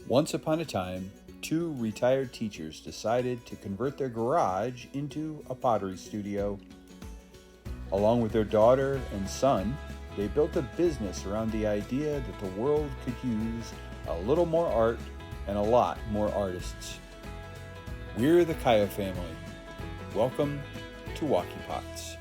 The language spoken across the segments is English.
Once upon a time, two retired teachers decided to convert their garage into a pottery studio. Along with their daughter and son, they built a business around the idea that the world could use a little more art and a lot more artists. We're the Kaya family. Welcome to Wocky Pots.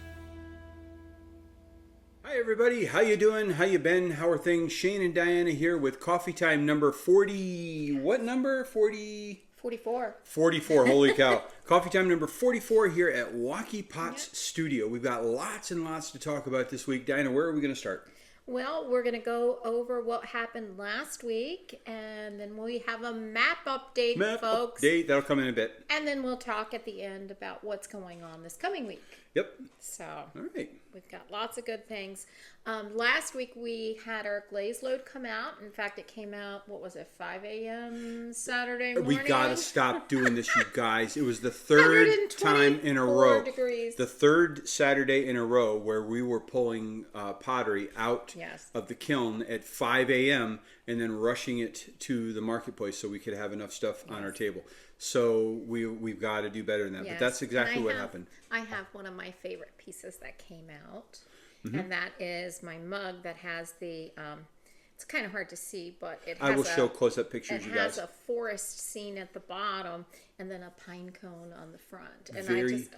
Hi everybody, how you doing? How you been? How are things? Shane and Diana here with coffee time number 40. What number? 44. 44, holy cow. Coffee time number 44 here at Wocky Pots Studio. We've got lots and lots to talk about this week. Diana, where are we going to start? Well, we're going to go over what happened last week, and then we have a map update, folks. Update, that'll come in a bit. And then we'll talk at the end about what's going on this coming week. Yep. So, all right. We've got lots of good things. Last week we had our glaze load come out. In fact, it came out, 5 a.m. Saturday morning? We got to stop doing this, you guys. It was the third time in a row. Degrees. The third Saturday in a row where we were pulling pottery out of the kiln at 5 a.m. and then rushing it to the marketplace so we could have enough stuff on our table. So we've got to do better than that. But that's exactly what happened. I have one of my favorite pieces that came out. And that is my mug that has the, it's kind of hard to see, but it has I will show close-up pictures, you guys. It has a forest scene at the bottom and then a pine cone on the front. And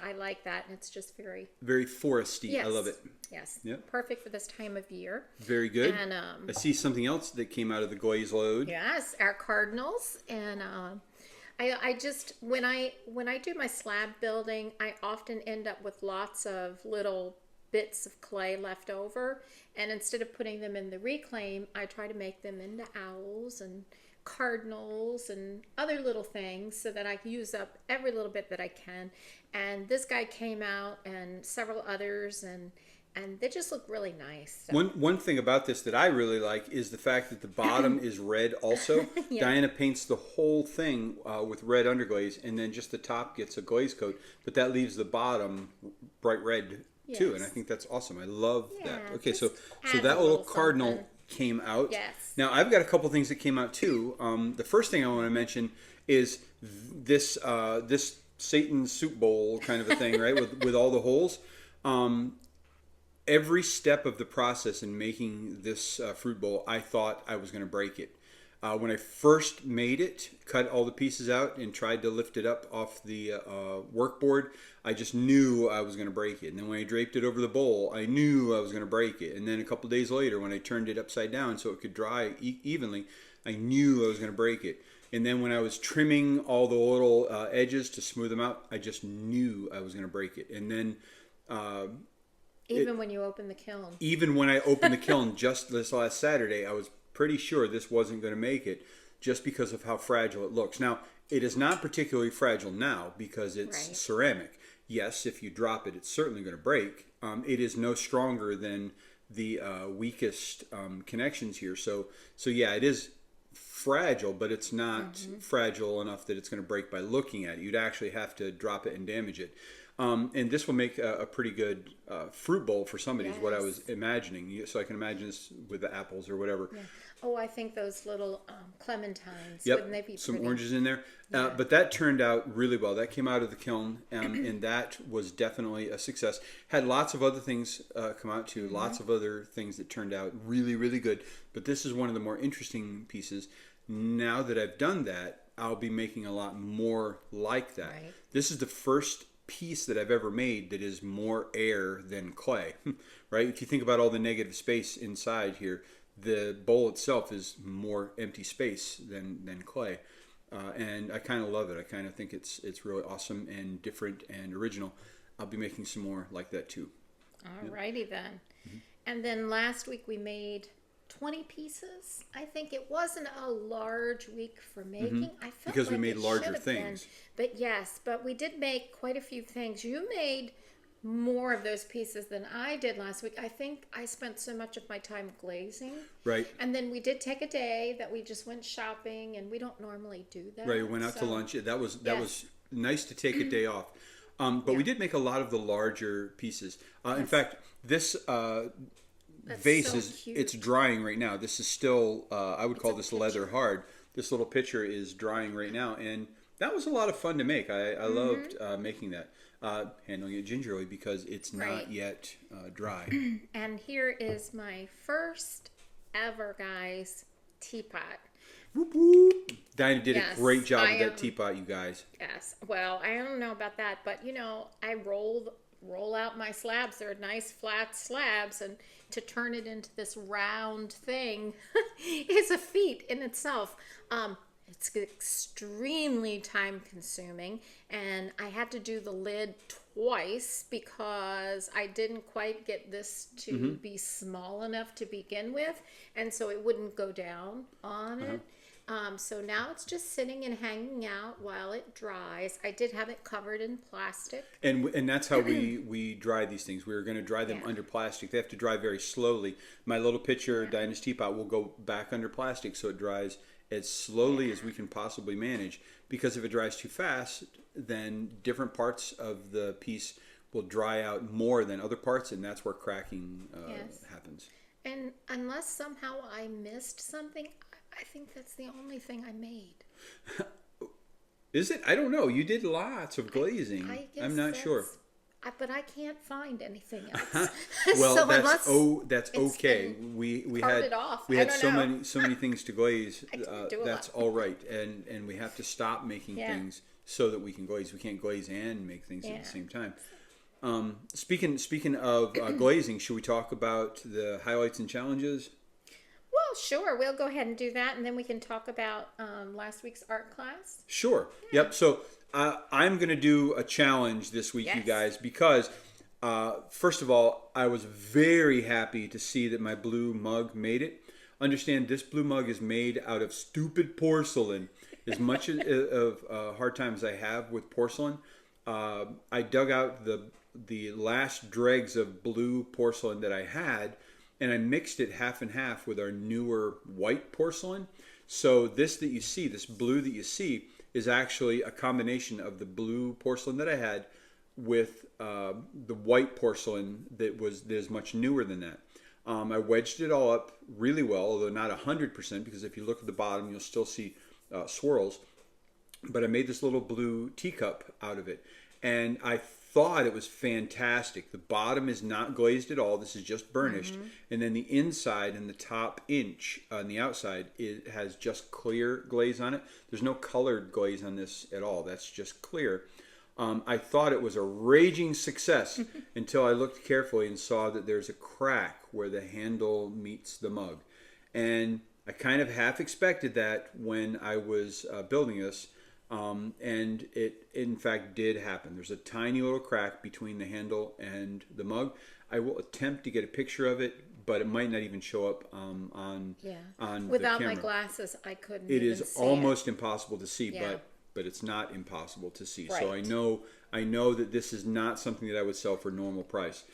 I like that, and it's just very foresty. Yes. I love it. Yes. Yep. Perfect for this time of year. Very good. And I see something else that came out of the glaze load. Yes, our cardinals. And I just, when I do my slab building, I often end up with lots of little bits of clay left over, and instead of putting them in the reclaim, I try to make them into owls and cardinals and other little things so that I can use up every little bit that I can. And this guy came out, and several others, and they just look really nice. So. One thing about this that I really like is the fact that the bottom is red also. Diana paints the whole thing with red underglaze, and then just the top gets a glaze coat, but that leaves the bottom bright red too, and I think that's awesome. I love that. Okay, so that little cardinal came out. Yes. Now I've got a couple things that came out too. The first thing I want to mention is this Satan soup bowl kind of a thing, right? with all the holes. Every step of the process in making this fruit bowl, I thought I was going to break it. When I first made it, cut all the pieces out and tried to lift it up off the workboard, I just knew I was going to break it. And then when I draped it over the bowl, I knew I was going to break it. And then a couple days later, when I turned it upside down so it could dry evenly, I knew I was going to break it. And then when I was trimming all the little edges to smooth them out, I just knew I was going to break it. And then... Even when you open the kiln. Even when I opened the kiln just this last Saturday, I was pretty sure this wasn't going to make it just because of how fragile it looks. Now, it is not particularly fragile now because it's ceramic. Yes, if you drop it, it's certainly going to break. It is no stronger than the weakest connections here. So yeah, it is fragile, but it's not fragile enough that it's going to break by looking at it. You'd actually have to drop it and damage it. And this will make a pretty good fruit bowl for somebody is what I was imagining. So I can imagine this with the apples or whatever. Yeah. Oh, I think those little clementines. Yep, wouldn't they be some pretty? oranges in there. But that turned out really well. That came out of the kiln, and that was definitely a success. Had lots of other things come out too. Lots of other things that turned out really, really good. But this is one of the more interesting pieces. Now that I've done that, I'll be making a lot more like that. Right. This is the first piece that I've ever made that is more air than clay, right? If you think about all the negative space inside here, the bowl itself is more empty space than clay, and I kind of love it. I kind of think it's really awesome and different and original. I'll be making some more like that too. Alrighty then. And then last week we made 20 pieces. I think it wasn't a large week for making. I felt because like we made it larger should have things. Been. But we did make quite a few things. You made more of those pieces than I did last week. I think I spent so much of my time glazing. Right. And then we did take a day that we just went shopping, and we don't normally do that. Right. We went out to lunch. That was nice to take a day off. But we did make a lot of the larger pieces. In fact, this vase so is cute. it's drying right now. This is still I would call a this picture. leather hard. This little picture is drying right now, and that was a lot of fun to make. I loved making that, handling it gingerly because it's not yet dry. And here is my first ever, guys, teapot. Whoop, whoop. Dinah did a Yes, great job I with that teapot, you guys. Yes. Well, I don't know about that, but I roll out my slabs. They're nice flat slabs, and to turn it into this round thing is a feat in itself. It's extremely time consuming, and I had to do the lid twice because I didn't quite get this to be small enough to begin with, and so it wouldn't go down on it. So now it's just sitting and hanging out while it dries. I did have it covered in plastic. And that's how we dry these things. We were going to dry them under plastic. They have to dry very slowly. My little pitcher, Dinah's teapot, will go back under plastic so it dries as slowly as we can possibly manage. Because if it dries too fast, then different parts of the piece will dry out more than other parts, and that's where cracking happens. And unless somehow I missed something, I think that's the only thing I made. Is it? I don't know. You did lots of glazing. I guess I'm not sure. But I can't find anything else. Well, so that's okay. We had so many things to glaze. That's all right, and we have to stop making things so that we can glaze. We can't glaze and make things at the same time. Speaking of glazing, should we talk about the highlights and challenges? Well, sure. We'll go ahead and do that, and then we can talk about last week's art class. Sure. Yeah. Yep. So I'm going to do a challenge this week, you guys, because first of all, I was very happy to see that my blue mug made it. Understand, this blue mug is made out of stupid porcelain. As much of hard times I have with porcelain, I dug out the last dregs of blue porcelain that I had, and I mixed it half and half with our newer white porcelain. So this blue that you see, is actually a combination of the blue porcelain that I had with the white porcelain that is much newer than that. I wedged it all up really well, although not 100%, because if you look at the bottom, you'll still see swirls. But I made this little blue teacup out of it, and I thought it was fantastic. The bottom is not glazed at all. This is just burnished. And then the inside and the top inch on the outside, it has just clear glaze on it. There's no colored glaze on this at all. That's just clear. I thought it was a raging success until I looked carefully and saw that there's a crack where the handle meets the mug. And I kind of half expected that when I was building this. And it, in fact, did happen. There's a tiny little crack between the handle and the mug. I will attempt to get a picture of it, but it might not even show up on Without the camera. My glasses, I couldn't. It even is see almost impossible to see, Yeah. but it's not impossible to see. Right. So I know that this is not something that I would sell for normal price.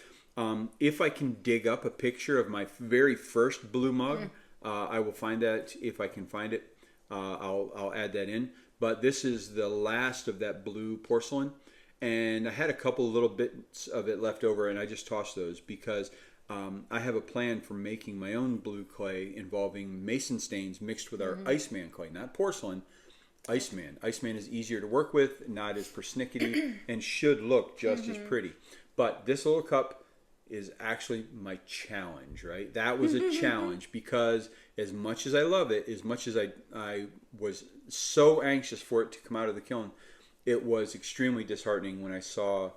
If I can dig up a picture of my very first blue mug, I will find that. If I can find it, I'll add that in. But this is the last of that blue porcelain, and I had a couple little bits of it left over, and I just tossed those because I have a plan for making my own blue clay involving mason stains mixed with our Iceman clay, not porcelain, Iceman. Iceman is easier to work with, not as persnickety, and should look just as pretty. But this little cup is actually my challenge, right? That was a challenge because as much as I love it, as much as I was so anxious for it to come out of the kiln, it was extremely disheartening when I saw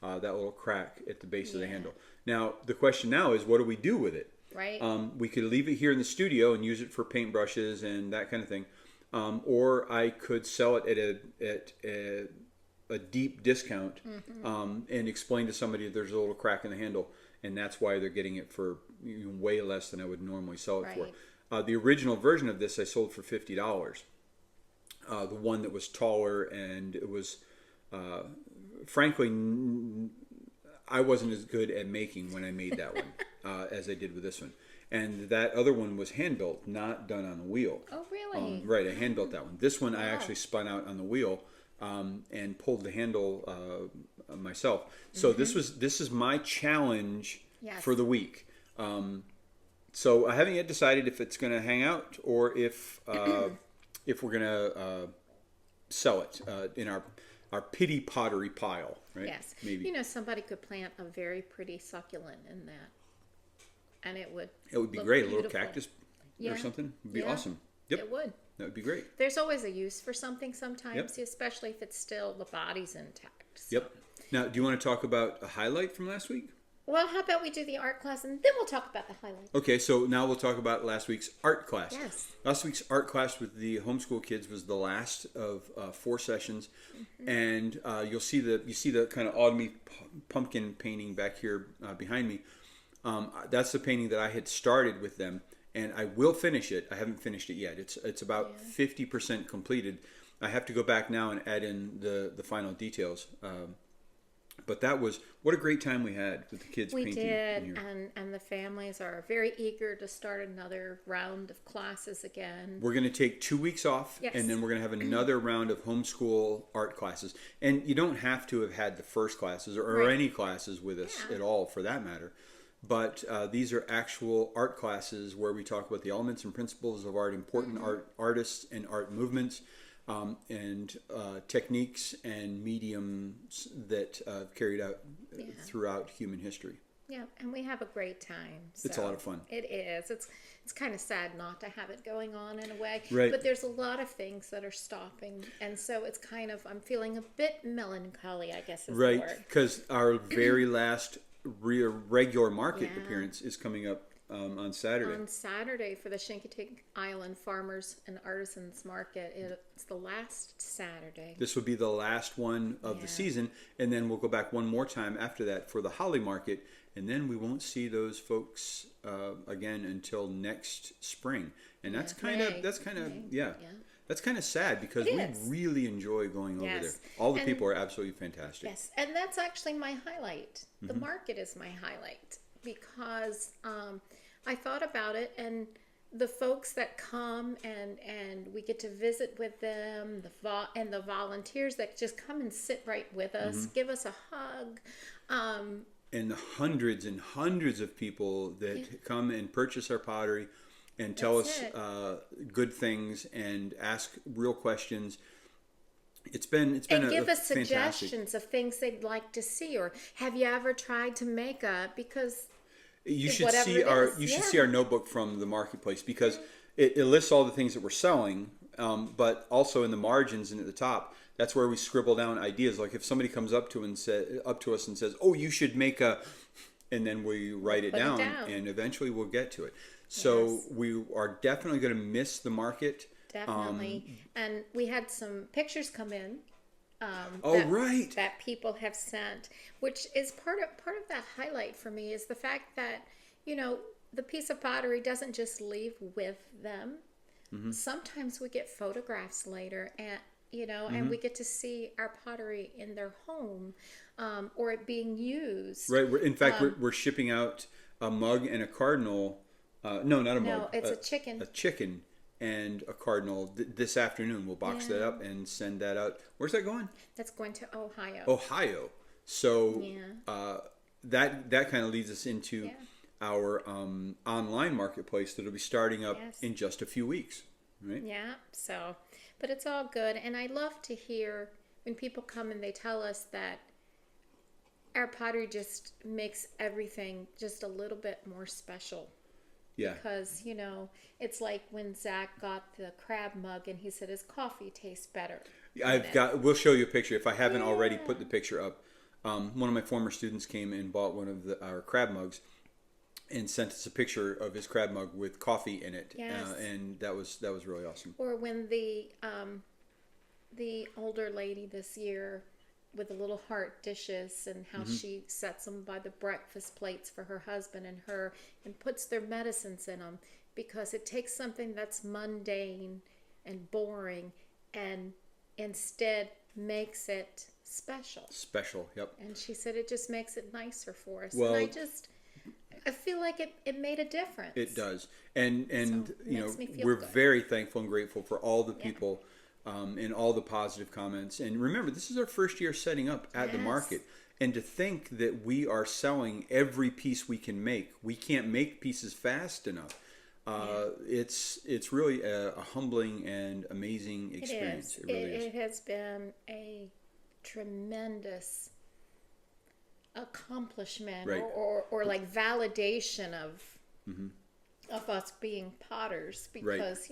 that little crack at the base of the handle. Now, the question now is, what do we do with it? Right. We could leave it here in the studio and use it for paintbrushes and that kind of thing. Or I could sell it at a deep discount and explain to somebody that there's a little crack in the handle, and that's why they're getting it for way less than I would normally sell it for. The original version of this I sold for $50. The one that was taller, and it was, frankly, I wasn't as good at making when I made that one as I did with this one. And that other one was hand-built, not done on a wheel. Oh, really? Right, I hand-built that one. This one I actually spun out on the wheel and pulled the handle myself. So this is my challenge for the week. So I haven't yet decided if it's going to hang out or if we're going to sell it in our pity pottery pile, right? Yes. Maybe. You know, somebody could plant a very pretty succulent in that, and it would be look great. beautiful. A little cactus or something would be awesome. Yep. It would. That would be great. There's always a use for something sometimes, especially if it's still the body's intact. So. Yep. Now, do you want to talk about a highlight from last week? Well, how about we do the art class and then we'll talk about the highlight. Okay, so now we'll talk about last week's art class. Yes. Last week's art class with the homeschool kids was the last of 4 sessions, and you see the kind of autumny pumpkin painting back here behind me. That's the painting that I had started with them, and I will finish it. I haven't finished it yet. It's about 50% completed. I have to go back now and add in the final details. But that was, what a great time we had with the kids painting. We did, and the families are very eager to start another round of classes again. We're going to take 2 weeks off, and then we're going to have another round of homeschool art classes. And you don't have to have had the first classes or any classes with us at all, for that matter. But these are actual art classes where we talk about the elements and principles of art, important artists and art movements. And techniques and mediums that carried out throughout human history. Yeah, and we have a great time. So it's a lot of fun. It is. It's kind of sad not to have it going on in a way. Right. But there's a lot of things that are stopping. And so it's kind of, I'm feeling a bit melancholy, I guess is the word. Right, because our very last regular market appearance is coming up on Saturday. On Saturday for the Chincoteague Island Farmers and Artisans Market. It's the last Saturday. This will be the last one of the season, and then we'll go back one more time after that for the Holly Market, and then we won't see those folks again until next spring. And that's kind of sad because we really enjoy going over there. All the people are absolutely fantastic. Yes, and that's actually my highlight. The market is my highlight because I thought about it, and the folks that come and we get to visit with them, the volunteers that just come and sit right with us, give us a hug. And the hundreds and hundreds of people that come and purchase our pottery and tell us good things and ask real questions. It's been and give us suggestions of things they'd like to see, or have you ever tried to make because you should see our notebook from the marketplace, because it lists all the things that we're selling, but also in the margins and at the top, that's where we scribble down ideas. Like if somebody comes up to us and says, "Oh, you should make a," and then we write it down, and eventually we'll get to it. So we are definitely going to miss the market. Definitely. And we had some pictures come in. That people have sent, which is part of that highlight for me, is the fact that, the piece of pottery doesn't just leave with them. Sometimes we get photographs later, and and we get to see our pottery in their home, or it being used. Right. In fact, we're shipping out a mug and a cardinal. No, not a mug. No, it's a chicken. A chicken and a cardinal this afternoon. We'll box that up and send that out. Where's that going? That's going to Ohio. Ohio. So that kind of leads us into our online marketplace that'll be starting up in just a few weeks. Right? Yeah. So, but it's all good, and I love to hear when people come and they tell us that our pottery just makes everything just a little bit more special. Yeah. Because, it's like when Zach got the crab mug and he said his coffee tastes better. We'll show you a picture if I haven't already put the picture up. One of my former students came and bought one of our crab mugs and sent us a picture of his crab mug with coffee in it. Yes. And that was really awesome. Or when the older lady this year with the little heart dishes and how she sets them by the breakfast plates for her husband and her, and puts their medicines in them, because it takes something that's mundane and boring and instead makes it special. Special, yep. And she said it just makes it nicer for us. Well, and I feel like it made a difference. It does. And so we're good. very thankful and grateful for all the people and all the positive comments. And remember, this is our first year setting up at the market. And to think that we are selling every piece we can make. We can't make pieces fast enough. It's really a humbling and amazing experience. It is. It really is. It has been a tremendous accomplishment, Right. or like validation of us being potters, because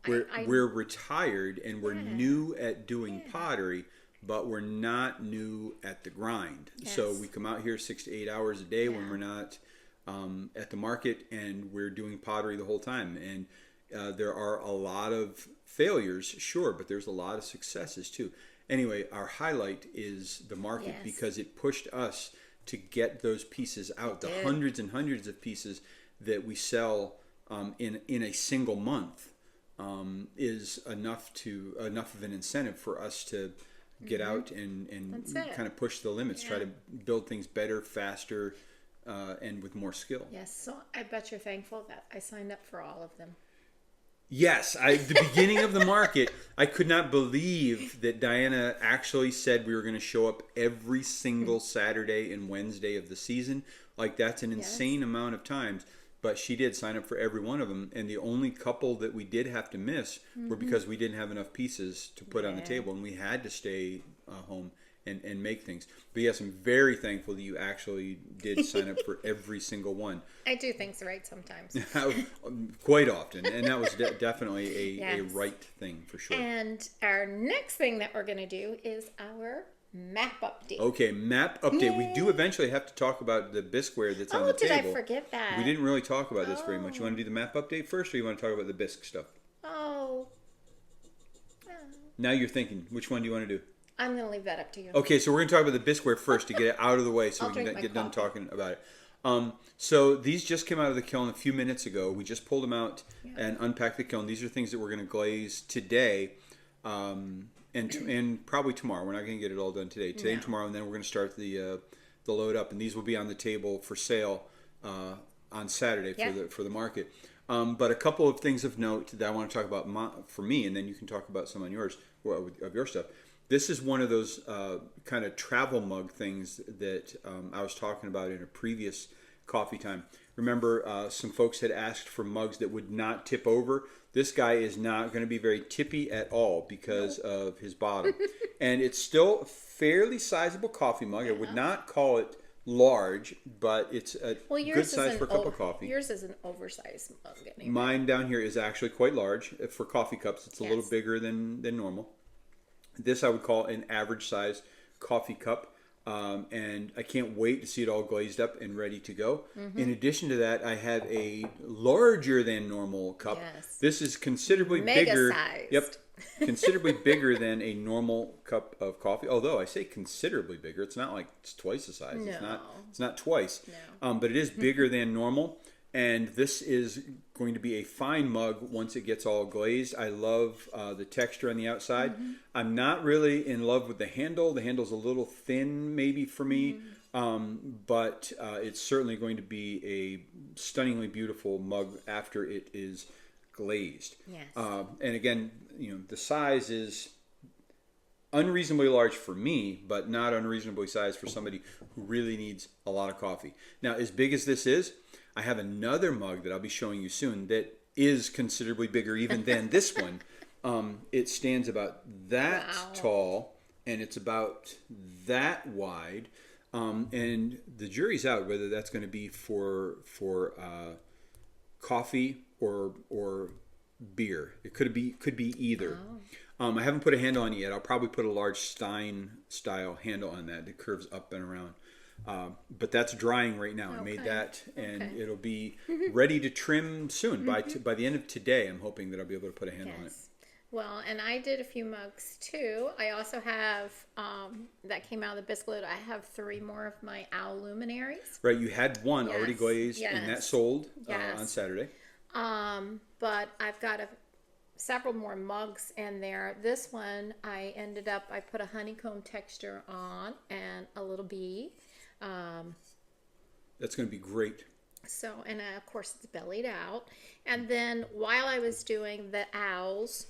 We're retired and we're new at doing pottery, but we're not new at the grind. So we come out here 6 to 8 hours a day when we're not at the market, and we're doing pottery the whole time. And there are a lot of failures, sure, but there's a lot of successes too. Anyway, our highlight is the market, because it pushed us to get those pieces out. The hundreds and hundreds of pieces that we sell in a single month is enough of an incentive for us to get out and kind of push the limits, try to build things better, faster, and with more skill. Yes, so I bet you're thankful that I signed up for all of them. Yes, the beginning of the market, I could not believe that Diana actually said we were going to show up every single Saturday and Wednesday of the season. Like, that's an insane amount of times. But she did sign up for every one of them. And the only couple that we did have to miss were because we didn't have enough pieces to put on the table. And we had to stay home and make things. But yes, I'm very thankful that you actually did sign up for every single one. I do things right sometimes. Quite often. And that was definitely a right thing for sure. And our next thing that we're going to do is our map update. Okay, map update. Yay. We do eventually have to talk about the bisqueware that's on the table. Oh, did I forget that? We didn't really talk about this very much. You want to do the map update first, or you want to talk about the bisque stuff? Oh. Now you're thinking, which one do you want to do? I'm going to leave that up to you. Okay, so we're going to talk about the bisqueware first to get it out of the way so we can get done talking about it. So these just came out of the kiln a few minutes ago. We just pulled them out and unpacked the kiln. These are things that we're going to glaze today and probably tomorrow. We're not going to get it all done today. Today and tomorrow, and then we're going to start the load up. And these will be on the table for sale on Saturday for the market. But a couple of things of note that I want to talk about for me, and then you can talk about some on yours, of your stuff. This is one of those kind of travel mug things that I was talking about in a previous coffee time. Remember, some folks had asked for mugs that would not tip over. This guy is not going to be very tippy at all because of his bottom. And it's still a fairly sizable coffee mug. I would not call it large, but it's a good size for a cup of coffee. Yours is an oversized mug. Anyway. Mine down here is actually quite large. For coffee cups, it's a little bigger than normal. This I would call an average size coffee cup. And I can't wait to see it all glazed up and ready to go. In addition to that, I have a larger than normal cup. Yes. This is considerably bigger. Sized. Yep. Considerably bigger than a normal cup of coffee. Although I say considerably bigger, it's not like it's twice the size. No. It's not twice. No. But it is bigger than normal. And this is going to be a fine mug once it gets all glazed. I love the texture on the outside. I'm not really in love with the handle. The handle's a little thin maybe for me. But it's certainly going to be a stunningly beautiful mug after it is glazed. Yes. And again, the size is unreasonably large for me, but not unreasonably sized for somebody who really needs a lot of coffee. Now, as big as this is, I have another mug that I'll be showing you soon that is considerably bigger even than this one. It stands about that tall, and it's about that wide. And the jury's out whether that's going to be for coffee or beer. It could be either. I haven't put a handle on it yet. I'll probably put a large Stein style handle on that that curves up and around. But that's drying right now. I made that, and it'll be ready to trim soon. By the end of today, I'm hoping that I'll be able to put a handle on it. Well, and I did a few mugs too. I also have, that came out of the bisque load, I have 3 more of my owl luminaries. Right, you had one already glazed, and that sold on Saturday. But I've got several more mugs in there. This one, I put a honeycomb texture on and a little bee. That's going to be great. So, and of course it's bellied out. And then while I was doing the owls,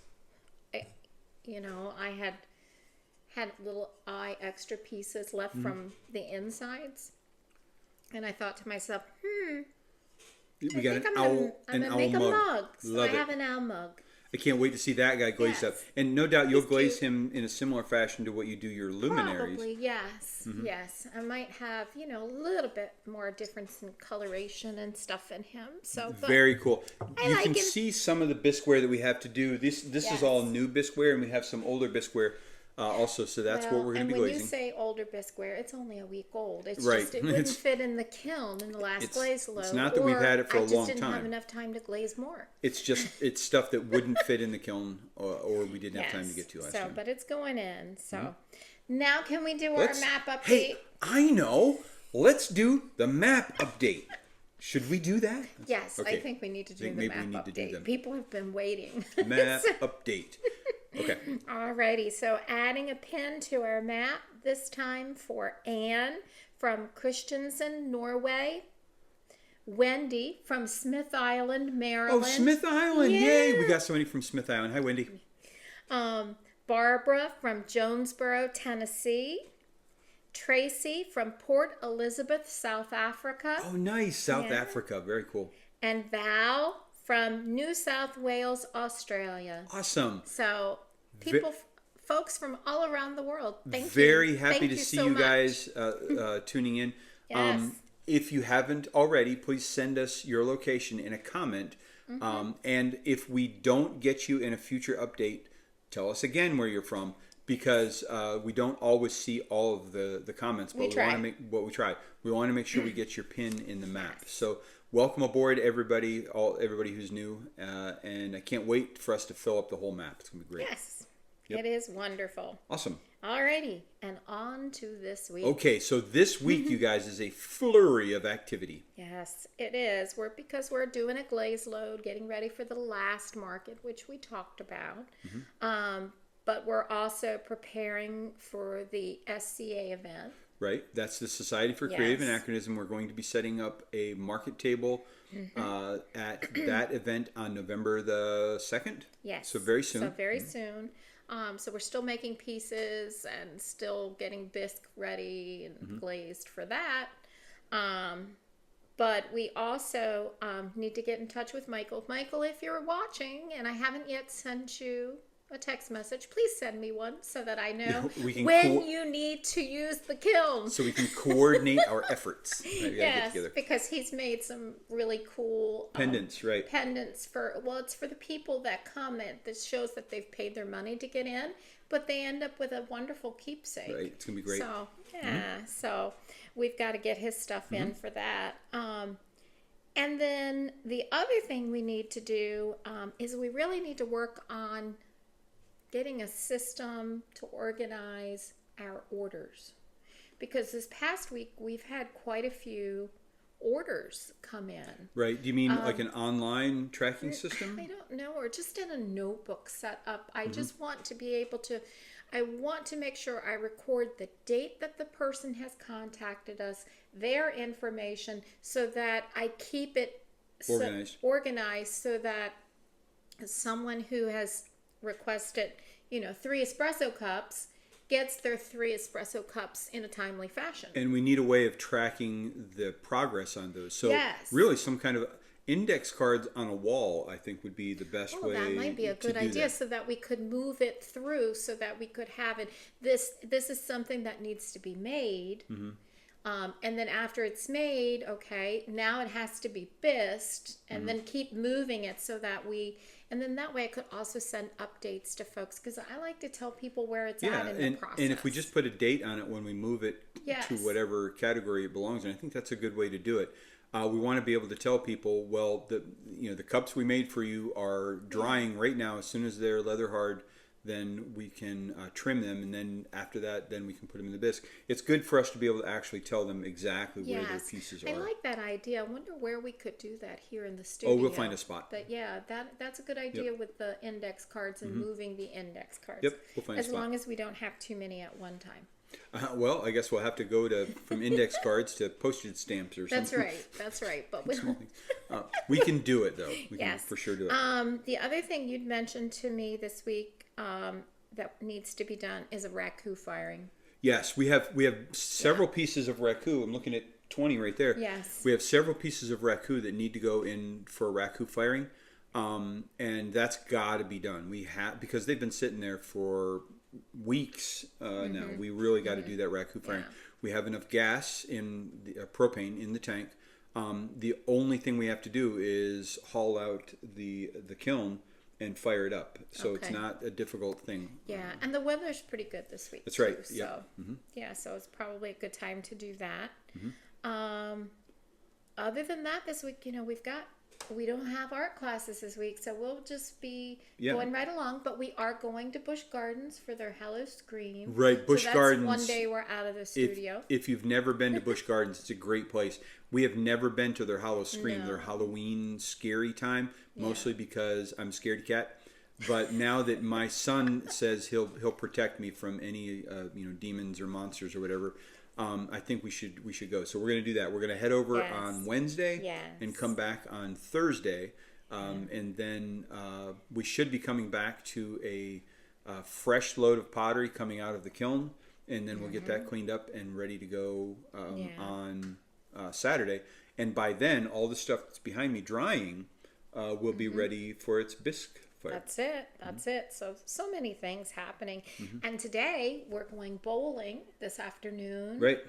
I had had little eye extra pieces left from the insides. And I thought to myself, We got an owl make mug. a mug. So Love I it. have an owl mug. I can't wait to see that guy glazed up. And no doubt you'll He's glaze cute. him in a similar fashion to what you do your luminaries. Probably, yes. Yes. I might have, a little bit more difference in coloration and stuff in him. So but Very cool. You like can him. see some of the bisqueware that we have to do. This is Yes. all new bisqueware, and we have some older bisqueware also. So that's what we're going to be and when glazing. you say older bisqueware, it's only a week old. It's Right. just it wouldn't fit in the kiln in the last glaze load. it's not that we've had it for a long I just didn't have time. enough time to glaze more. It's stuff that wouldn't fit in the kiln, or we didn't have time to get to last time. But it's going in. So now can we do Let's- our map update? Hey, I know. Let's do the map update. Should we do that? Yes, Okay. I think we need to do Think the maybe map we need to do update. them. People have been waiting. Map update. Okay. Alrighty, so adding a pin to our map this time for Anne from Christiansand, Norway. Wendy from Smith Island, Maryland. Oh, Smith Island! Yeah. Yay! We got somebody from Smith Island. Hi, Wendy. Barbara from Jonesboro, Tennessee. Tracy from Port Elizabeth, South Africa. Oh, nice. South Africa. Very cool. And Val from New South Wales, Australia. Awesome. So, folks from all around the world, thank you. Very happy Thank to you see so you much. guys tuning in. Yes. If you haven't already, please send us your location in a comment. And if we don't get you in a future update, tell us again where you're from, because we don't always see all of the comments. But we try. We want to make sure we get your pin in the map. So welcome aboard, everybody who's new, and I can't wait for us to fill up the whole map. It's gonna be great. Yes, Yep. it is wonderful. Awesome. Alrighty, and on to this week. Okay, so this week, you guys, is a flurry of activity. Yes, it is. Because we're doing a glaze load, getting ready for the last market, which we talked about. But we're also preparing for the SCA event. Right, that's the Society for Creative Anachronism. We're going to be setting up a market table at that event on November the 2nd. Yes. So very soon. soon. So we're still making pieces and still getting bisque ready and glazed for that. But we also need to get in touch with Michael. Michael, if you're watching and I haven't yet sent you a text message, please send me one so that I know when you need to use the kiln. So we can coordinate our efforts. Right, we gotta get together. Because he's made some really cool Pendants, right. Pendants it's for the people that comment that shows that they've paid their money to get in, but they end up with a wonderful keepsake. Right, it's going to be great. So, so we've got to get his stuff in for that. And then the other thing we need to do is we really need to work on getting a system to organize our orders. Because this past week, we've had quite a few orders come in. Right. Do you mean like an online tracking system? I don't know, or just in a notebook set up. I just want to be able to, I want to make sure I record the date that the person has contacted us, their information, so that I keep it organized so that someone who has requested, 3 espresso cups gets their 3 espresso cups in a timely fashion. And we need a way of tracking the progress on those. So really some kind of index cards on a wall, I think, would be the best way to do that. That might be a good idea, so that we could move it through, so that we could have it. This is something that needs to be made. And then after it's made, now it has to be bisqued, and then keep moving it so that and then that way I could also send updates to folks, because I like to tell people where it's at in the process. And if we just put a date on it when we move it to whatever category it belongs in, I think that's a good way to do it. We want to be able to tell people, well, the cups we made for you are drying right now. As soon as they're leather hard, then we can trim them, and then after that, then we can put them in the bisque. It's good for us to be able to actually tell them exactly where their pieces are. I like that idea. I wonder where we could do that here in the studio. Oh, we'll find a spot. But that's a good idea with the index cards and moving the index cards. Yep, we'll find a spot. As long as we don't have too many at one time. Well, I guess we'll have to go from index cards to postage stamps or something. That's right. But we can do it, though. We can for sure do it. The other thing you'd mentioned to me this week that needs to be done is a raku firing. Yes, we have several pieces of raku. I'm looking at 20 right there. Yes. We have several pieces of raku that need to go in for raku firing, and that's got to be done. We have, because they've been sitting there for weeks now. We really got to do that raku firing. Yeah. We have enough gas in the propane in the tank. The only thing we have to do is haul out the kiln and fire it up. So it's not a difficult thing. Yeah, and the weather's pretty good this week. That's right. Too, Yeah. So yeah, so it's probably a good time to do that. Other than that, this week, we don't have art classes this week, so we'll just be going right along. But we are going to Busch Gardens for their Hello Scream. Right, Busch Gardens. One day we're out of the studio. If you've never been to Busch Gardens, it's a great place. We have never been to their Hello Scream, their Halloween scary time, mostly because I'm a scaredy cat. But now that my son says he'll protect me from any demons or monsters or whatever, I think we should go. So we're going to do that. We're going to head over on Wednesday and come back on Thursday, and then we should be coming back to a fresh load of pottery coming out of the kiln, and then we'll get that cleaned up and ready to go on Saturday. And by then, all the stuff that's behind me drying will be ready for its bisque fire. That's it. So many things happening. And today we're going bowling this afternoon. Right.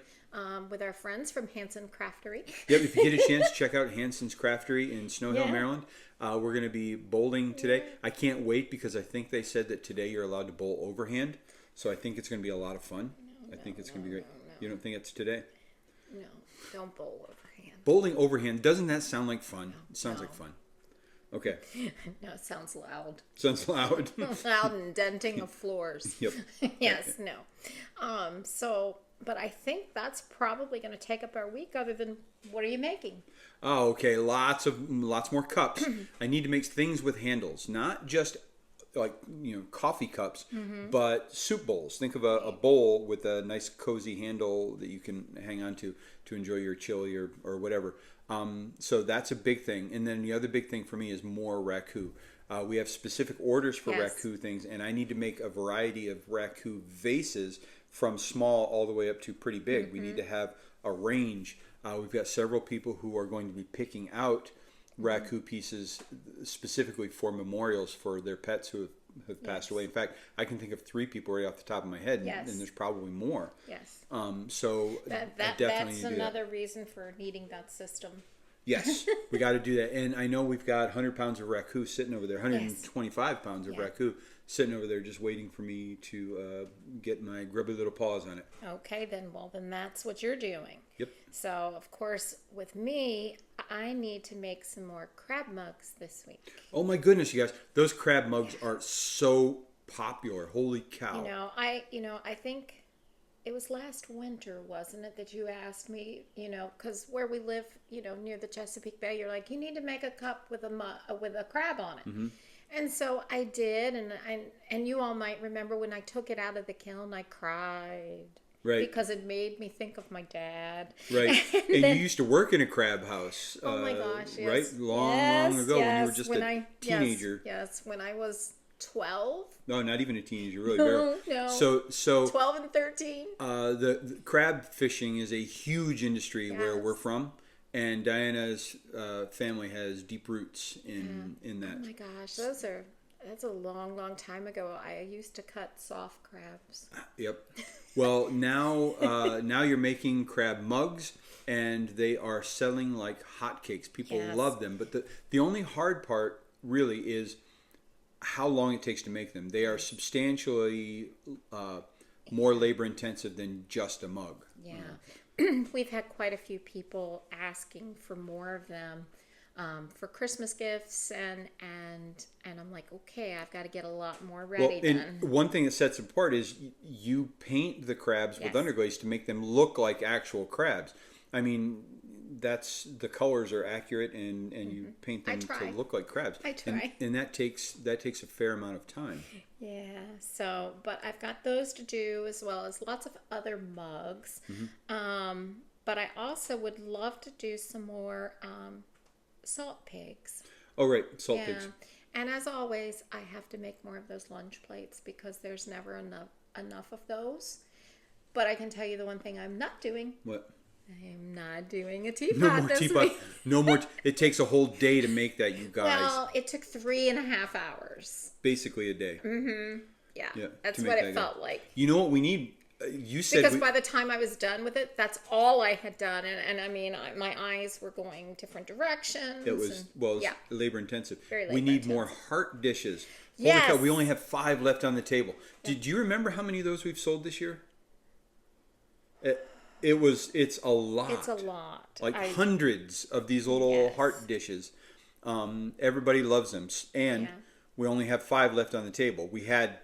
With our friends from Hanson Craftery. Yep, if you get a chance, check out Hanson's Craftery in Snow Hill, Maryland. We're going to be bowling today. I can't wait because I think they said that today you're allowed to bowl overhand. So I think it's going to be a lot of fun. I think it's going to be great. You don't think it's today? No, don't bowl overhand. Bowling overhand, doesn't that sound like fun? It sounds like fun. Okay. No, it sounds loud. Sounds loud. Loud and denting of floors. Yep. Yes, no. But I think that's probably going to take up our week. Other than, what are you making? Oh, okay. Lots more cups. I need to make things with handles, not just like coffee cups, but soup bowls. Think of a bowl with a nice cozy handle that you can hang on to enjoy your chili or whatever. So that's a big thing. And then the other big thing for me is more raku. We have specific orders for raku things, and I need to make a variety of raku vases from small all the way up to pretty big. We need to have a range. We've got several people who are going to be picking out raku pieces specifically for memorials for their pets who have passed away. In fact, I can think of 3 people right off the top of my head, and there's probably more. Yes. So I definitely that's need to do another that. reason for needing that system. Yes, we got to do that. And I know we've got 100 pounds of raku sitting over there, 125 pounds of raku sitting over there just waiting for me to get my grubby little paws on it. Okay, then that's what you're doing. Yep. So, of course, with me, I need to make some more crab mugs this week. Oh my goodness, you guys. Those crab mugs are so popular. Holy cow. I think it was last winter, wasn't it, that you asked me, because where we live, near the Chesapeake Bay, you're like, you need to make a cup with a crab on it. And so I did, and you all might remember when I took it out of the kiln, I cried. Right. Because it made me think of my dad. Right. and you used to work in a crab house. Oh my gosh, yes. Right? Long ago when you were just a teenager. Yes, when I was 12. No, not even a teenager, really. No. So 12 and 13. The crab fishing is a huge industry where we're from. And Diana's family has deep roots in that. Oh my gosh, that's a long, long time ago. I used to cut soft crabs. Yep. Well, now you're making crab mugs, and they are selling like hotcakes. People love them. But the only hard part really is how long it takes to make them. They are substantially more labor intensive than just a mug. Yeah. We've had quite a few people asking for more of them for Christmas gifts, and I'm like, okay, I've got to get a lot more ready. And one thing that sets it apart is you paint the crabs with underglaze to make them look like actual crabs. I mean, the colors are accurate, and you paint them to look like crabs. I try. And that takes a fair amount of time. Yeah. So, but I've got those to do, as well as lots of other mugs. But I also would love to do some more salt pigs. Oh, right. Salt pigs. And as always, I have to make more of those lunch plates because there's never enough of those. But I can tell you the one thing I'm not doing. What? I'm not doing a teapot No more this teapot. week. No more. It takes a whole day to make that, you guys. Well, it took 3.5 hours. Basically a day. Yeah, Yeah, that's to what make it that felt like. You know what we need? You said Because by the time I was done with it, that's all I had done, and I mean, my eyes were going different directions. it was yeah, labor intensive. Very We need labor-intensive. more heart dishes. Holy Yes. cow! We only have 5 left on the table. Did you remember how many of those we've sold this year? It's a lot. It's a lot. Like hundreds of these little Yes. heart dishes. Everybody loves them, and Yeah. we only have 5 left on the table. We had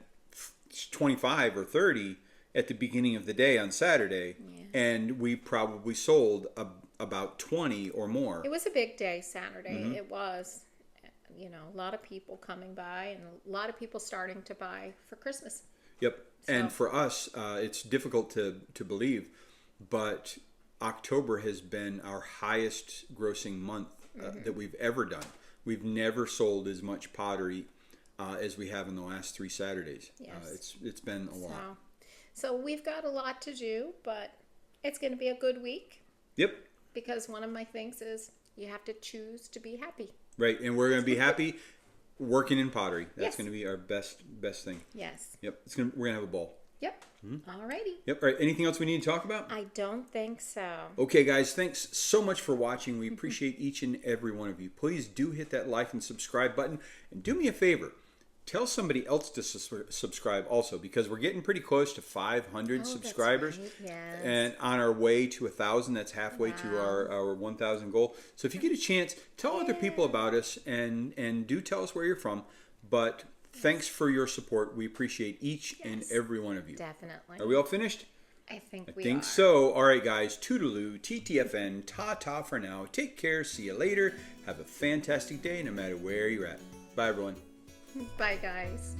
25 or 30 at the beginning of the day on Saturday, and we probably sold about 20 or more. It was a big day Saturday. Mm-hmm. It was, a lot of people coming by and a lot of people starting to buy for Christmas. Yep. And So- for us, it's difficult to believe, but October has been our highest grossing month that we've ever done. We've never sold as much pottery as we have in the last 3 Saturdays. Yes. It's been a lot. So we've got a lot to do, but it's going to be a good week Yep. because one of my things is you have to choose to be happy. Right. And we're going to be happy working in pottery. That's Yes. going to be our best thing. Yes. Yep. We're going to have a ball. Yep. Alrighty. Yep. All right. Anything else we need to talk about? I don't think so. Okay, guys, thanks so much for watching. We appreciate each and every one of you. Please do hit that like and subscribe button. And do me a favor. Tell somebody else to subscribe also, because we're getting pretty close to 500 subscribers. That's right. Yes. And on our way to 1,000, that's halfway to Wow. our 1,000 goal. So if you get a chance, tell other people about us and do tell us where you're from. But thanks for your support. We appreciate each and every one of you. Definitely. Are we all finished? I think I we think are. so. All right, guys. Toodaloo, TTFN, ta-ta for now. Take care. See you later. Have a fantastic day no matter where you're at. Bye, everyone. Bye, guys.